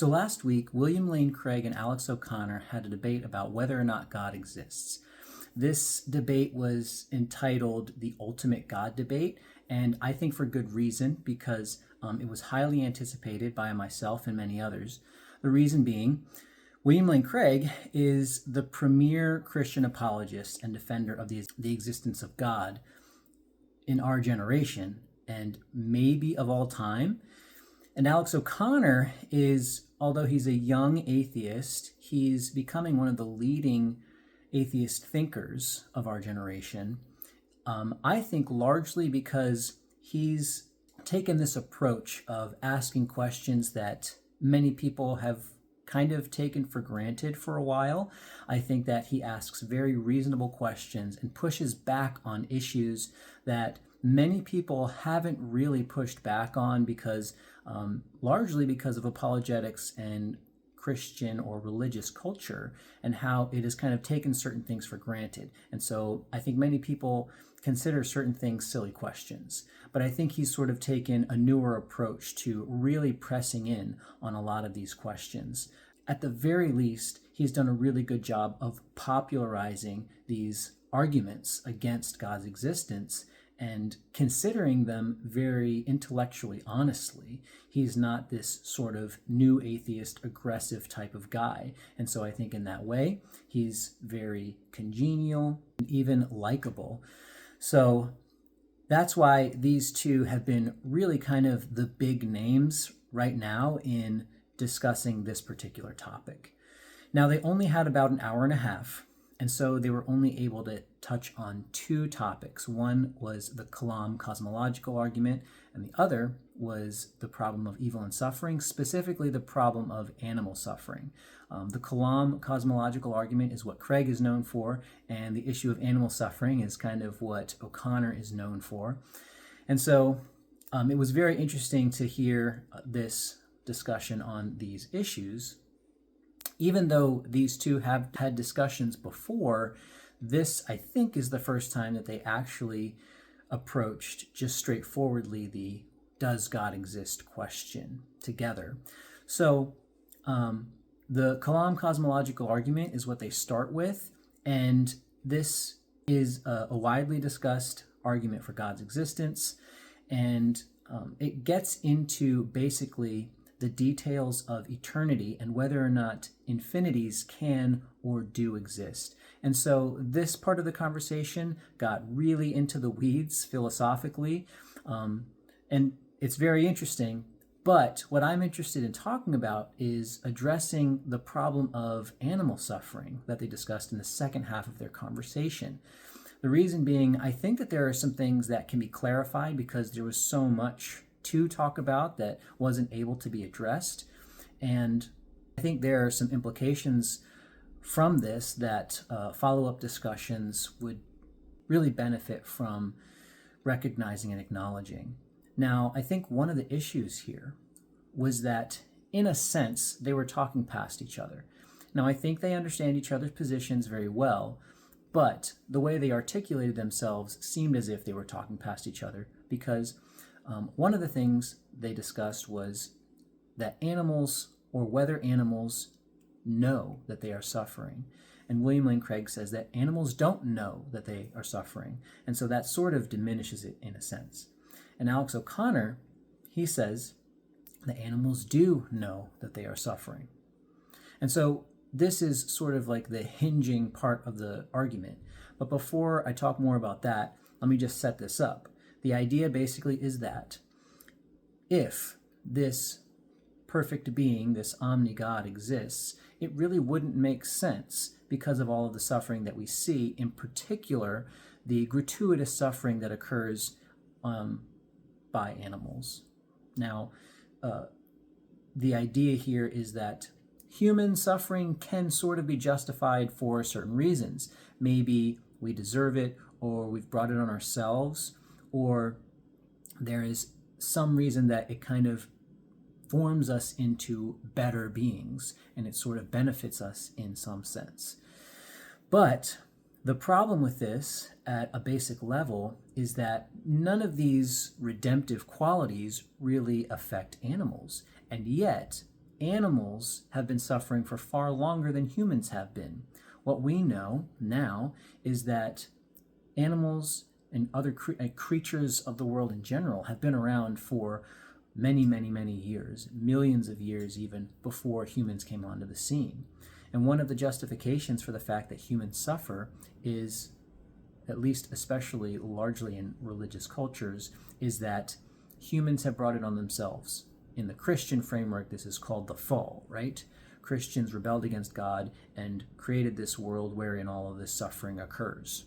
So last week, William Lane Craig and Alex O'Connor had a debate about whether or not God exists. This debate was entitled The Ultimate God Debate, and I think for good reason, because it was highly anticipated by myself and many others. The reason being, William Lane Craig is the premier Christian apologist and defender of the existence of God in our generation, and maybe of all time. And Alex O'Connor is, although he's a young atheist, he's becoming one of the leading atheist thinkers of our generation. I think largely because he's taken this approach of asking questions that many people have kind of taken for granted for a while. I think that he asks very reasonable questions and pushes back on issues that many people haven't really pushed back on because largely because of apologetics and Christian or religious culture and how it has kind of taken certain things for granted. And so I think many people consider certain things silly questions. But I think he's sort of taken a newer approach to really pressing in on a lot of these questions. At the very least, he's done a really good job of popularizing these arguments against God's existence and considering them very intellectually honestly. He's not this sort of new atheist, aggressive type of guy. And so I think in that way, he's very congenial and even likable. So that's why these two have been really kind of the big names right now in discussing this particular topic. Now, they only had about an hour and a half, and so they were only able to touch on two topics. One was the Kalam Cosmological Argument, and the other was the problem of evil and suffering, specifically the problem of animal suffering. The Kalam Cosmological Argument is what Craig is known for, and the issue of animal suffering is kind of what O'Connor is known for. And so it was very interesting to hear this discussion on these issues. Even though these two have had discussions before, this, I think, is the first time that they actually approached just straightforwardly the does God exist question together. So the Kalam Cosmological Argument is what they start with, and this is a widely discussed argument for God's existence, and it gets into basically the details of eternity and whether or not infinities can or do exist. And so this part of the conversation got really into the weeds philosophically, and it's very interesting. But what I'm interested in talking about is addressing the problem of animal suffering that they discussed in the second half of their conversation. The reason being, I think that there are some things that can be clarified because there was so much to talk about that wasn't able to be addressed. And I think there are some implications from this that follow-up discussions would really benefit from recognizing and acknowledging. Now, I think one of the issues here was that, in a sense, they were talking past each other. Now, I think they understand each other's positions very well, but the way they articulated themselves seemed as if they were talking past each other because one of the things they discussed was that animals, or whether animals know that they are suffering. And William Lane Craig says that animals don't know that they are suffering. And so that sort of diminishes it in a sense. And Alex O'Connor, he says that animals do know that they are suffering. And so this is sort of like the hinging part of the argument. But before I talk more about that, let me just set this up. The idea basically is that if this perfect being, this omni-God exists, it really wouldn't make sense because of all of the suffering that we see, in particular, the gratuitous suffering that occurs by animals. Now, the idea here is that human suffering can sort of be justified for certain reasons. Maybe we deserve it, or we've brought it on ourselves, or there is some reason that it kind of forms us into better beings, and it sort of benefits us in some sense. But the problem with this at a basic level is that none of these redemptive qualities really affect animals, and yet animals have been suffering for far longer than humans have been. What we know now is that animals and other creatures of the world in general have been around for many, many, many years, millions of years even before humans came onto the scene. And one of the justifications for the fact that humans suffer is, at least especially largely in religious cultures, is that humans have brought it on themselves. In the Christian framework, this is called the fall, right? Christians rebelled against God and created this world wherein all of this suffering occurs.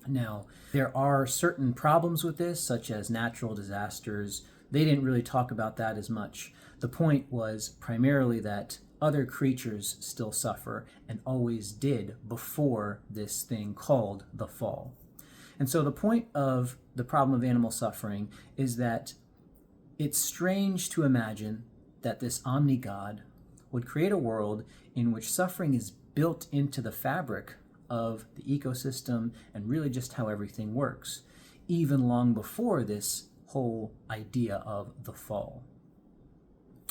Now, there are certain problems with this, such as natural disasters. They didn't really talk about that as much. The point was primarily that other creatures still suffer and always did before this thing called the fall. And so the point of the problem of animal suffering is that it's strange to imagine that this omni-God would create a world in which suffering is built into the fabric of the ecosystem and really just how everything works, even long before this whole idea of the fall.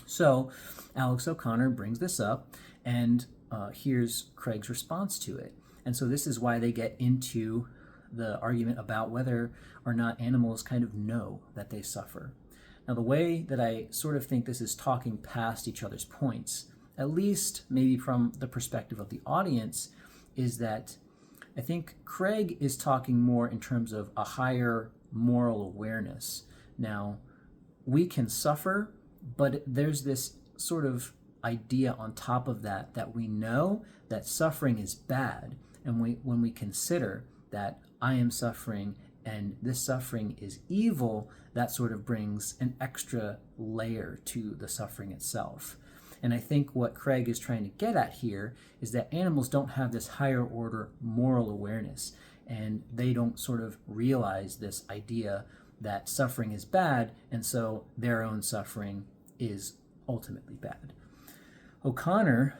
So Alex O'Connor brings this up, and here's Craig's response to it. And so this is why they get into the argument about whether or not animals kind of know that they suffer. Now, the way that I sort of think this is talking past each other's points, at least maybe from the perspective of the audience, is that I think Craig is talking more in terms of a higher moral awareness. Now, we can suffer, but there's this sort of idea on top of that, that we know that suffering is bad. And when we consider that I am suffering and this suffering is evil, that sort of brings an extra layer to the suffering itself. And I think what Craig is trying to get at here is that animals don't have this higher order moral awareness, and they don't sort of realize this idea that suffering is bad, and so their own suffering is ultimately bad. O'Connor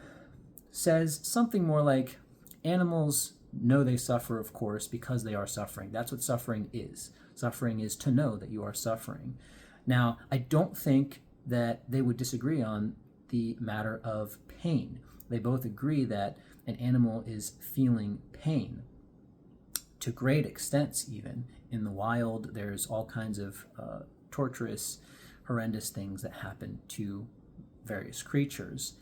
says something more like, animals know they suffer, of course, because they are suffering. That's what suffering is. Suffering is to know that you are suffering. Now, I don't think that they would disagree on the matter of pain. They both agree that an animal is feeling pain to great extents. Even in the wild, there's all kinds of torturous, horrendous things that happen to various creatures.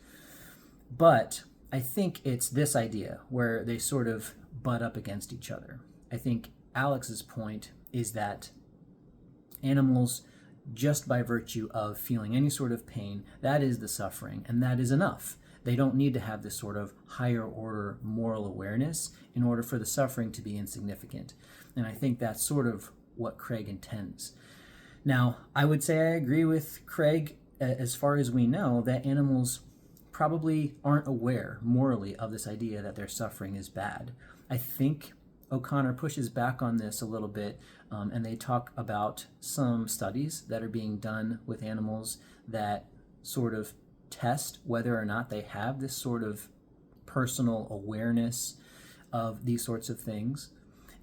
But I think it's this idea where they sort of butt up against each other. I think Alex's point is that animals, just by virtue of feeling any sort of pain, that is the suffering, and that is enough. They don't need to have this sort of higher order moral awareness in order for the suffering to be insignificant. And I think that's sort of what Craig intends. Now, I would say I agree with Craig as far as we know that animals probably aren't aware morally of this idea that their suffering is bad. I think O'Connor pushes back on this a little bit, and they talk about some studies that are being done with animals that sort of test whether or not they have this sort of personal awareness of these sorts of things.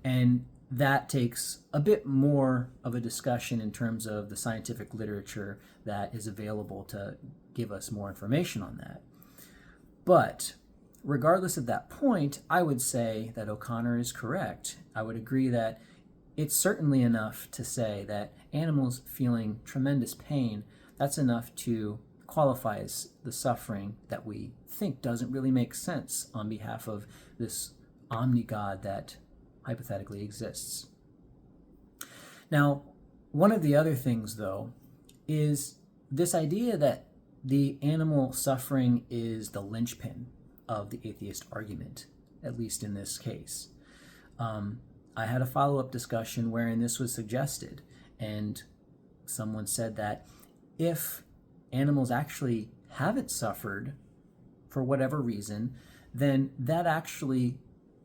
And that takes a bit more of a discussion in terms of the scientific literature that is available to give us more information on that. But regardless of that point, I would say that O'Connor is correct. I would agree that it's certainly enough to say that animals feeling tremendous pain, that's enough to qualify as the suffering that we think doesn't really make sense on behalf of this omni-God that hypothetically exists. Now, one of the other things, though, is this idea that the animal suffering is the linchpin of the atheist argument, at least in this case. I had a follow-up discussion wherein this was suggested, and someone said that if animals actually haven't suffered for whatever reason, then that actually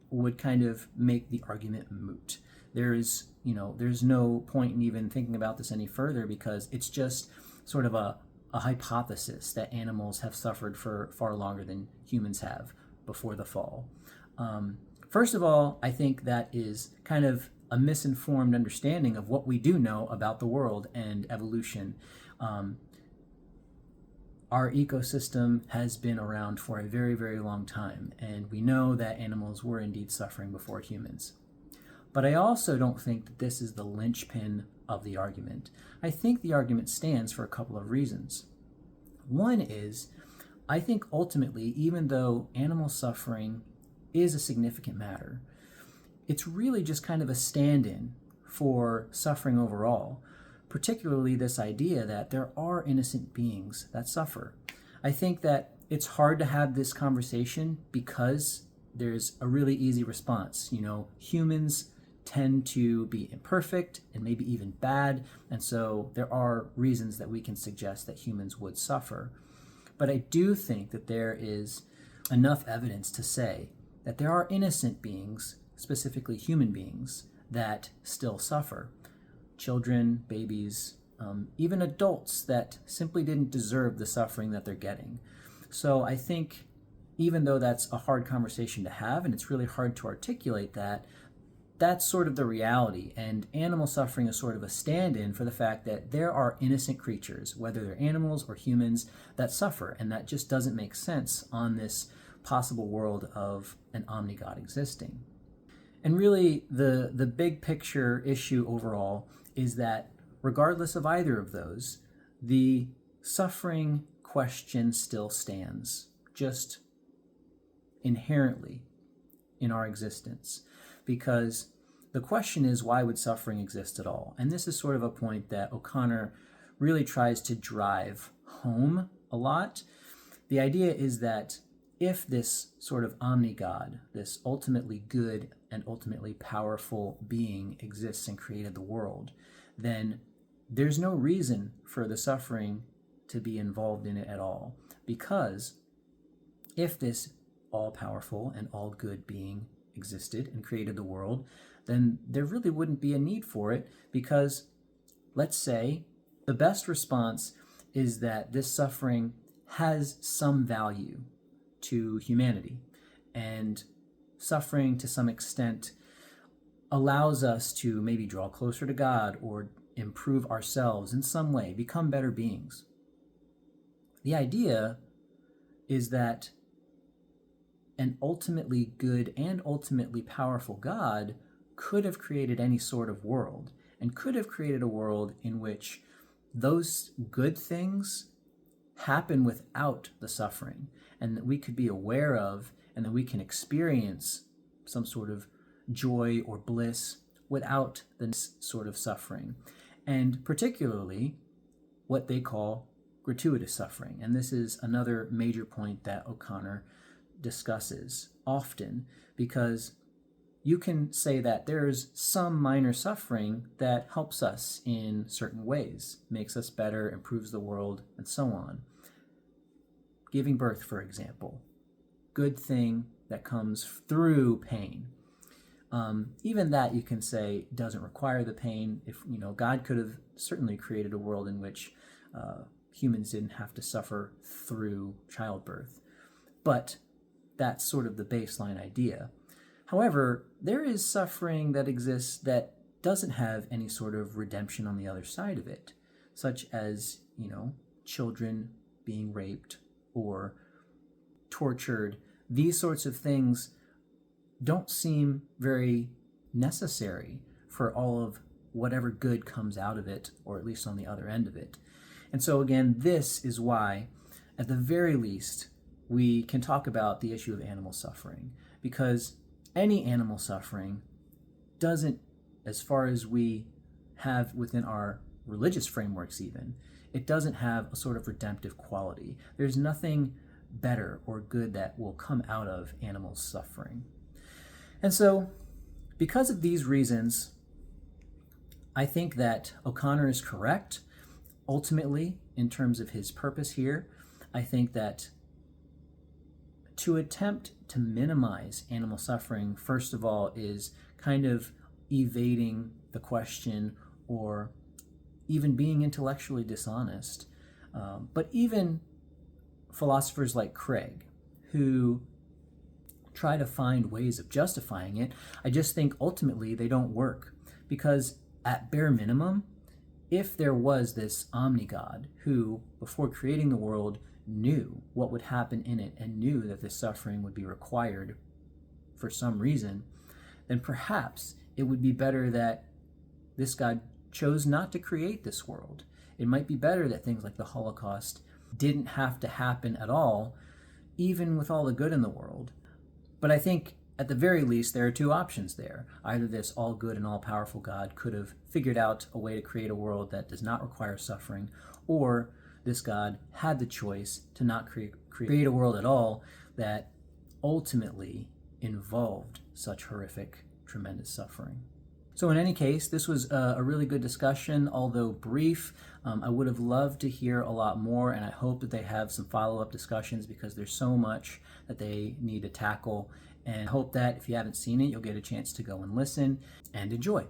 would kind of make the argument moot. There's no point in even thinking about this any further, because it's just sort of a hypothesis that animals have suffered for far longer than humans have before the fall. First of all, I think that is kind of a misinformed understanding of what we do know about the world and evolution. our ecosystem has been around for a very, very long time, and we know that animals were indeed suffering before humans. But I also don't think that this is the linchpin of the argument. I think the argument stands for a couple of reasons. One is, I think ultimately, even though animal suffering is a significant matter, it's really just kind of a stand-in for suffering overall, particularly this idea that there are innocent beings that suffer. I think that it's hard to have this conversation because there's a really easy response. Humans tend to be imperfect and maybe even bad, and so there are reasons that we can suggest that humans would suffer. But I do think that there is enough evidence to say that there are innocent beings, specifically human beings, that still suffer. Children, babies, even adults that simply didn't deserve the suffering that they're getting. So I think even though that's a hard conversation to have, and it's really hard to articulate that, that's sort of the reality. And animal suffering is sort of a stand-in for the fact that there are innocent creatures, whether they're animals or humans, that suffer. And that just doesn't make sense on this possible world of an omnigod existing. And really, the big picture issue overall is that regardless of either of those, the suffering question still stands, just inherently in our existence. Because the question is, why would suffering exist at all? And this is sort of a point that O'Connor really tries to drive home a lot. The idea is that if this sort of omnigod, this ultimately good and ultimately powerful being exists and created the world, then there's no reason for the suffering to be involved in it at all. Because if this all-powerful and all-good being existed and created the world, then there really wouldn't be a need for it, because let's say the best response is that this suffering has some value to humanity, and suffering to some extent allows us to maybe draw closer to God or improve ourselves in some way, become better beings. The idea is that an ultimately good and ultimately powerful God could have created any sort of world, and could have created a world in which those good things happen without the suffering, and that we could be aware of, and that we can experience some sort of joy or bliss without this sort of suffering. And particularly what they call gratuitous suffering. And this is another major point that O'Connor discusses often, because you can say that there's some minor suffering that helps us in certain ways, makes us better, improves the world, and so on. Giving birth, for example, good thing that comes through pain. Even that you can say doesn't require the pain. If God could have certainly created a world in which humans didn't have to suffer through childbirth, but that's sort of the baseline idea. However, there is suffering that exists that doesn't have any sort of redemption on the other side of it, such as children being raped or tortured. These sorts of things don't seem very necessary for all of whatever good comes out of it, or at least on the other end of it. And so again, this is why, at the very least, we can talk about the issue of animal suffering, because any animal suffering doesn't, as far as we have within our religious frameworks even, it doesn't have a sort of redemptive quality. There's nothing better or good that will come out of animal suffering. And so, because of these reasons, I think that O'Connor is correct. Ultimately, in terms of his purpose here, I think that to attempt to minimize animal suffering, first of all, is kind of evading the question, or even being intellectually dishonest. But even philosophers like Craig, who try to find ways of justifying it, I just think ultimately they don't work. Because at bare minimum, if there was this omnigod who, before creating the world, knew what would happen in it and knew that this suffering would be required for some reason, then perhaps it would be better that this God chose not to create this world. It might be better that things like the Holocaust didn't have to happen at all, even with all the good in the world. But I think at the very least, there are two options there. Either this all good and all powerful God could have figured out a way to create a world that does not require suffering, or this God had the choice to not create a world at all that ultimately involved such horrific, tremendous suffering. So in any case, this was a really good discussion, although brief. I would have loved to hear a lot more, and I hope that they have some follow-up discussions because there's so much that they need to tackle. And I hope that if you haven't seen it, you'll get a chance to go and listen and enjoy.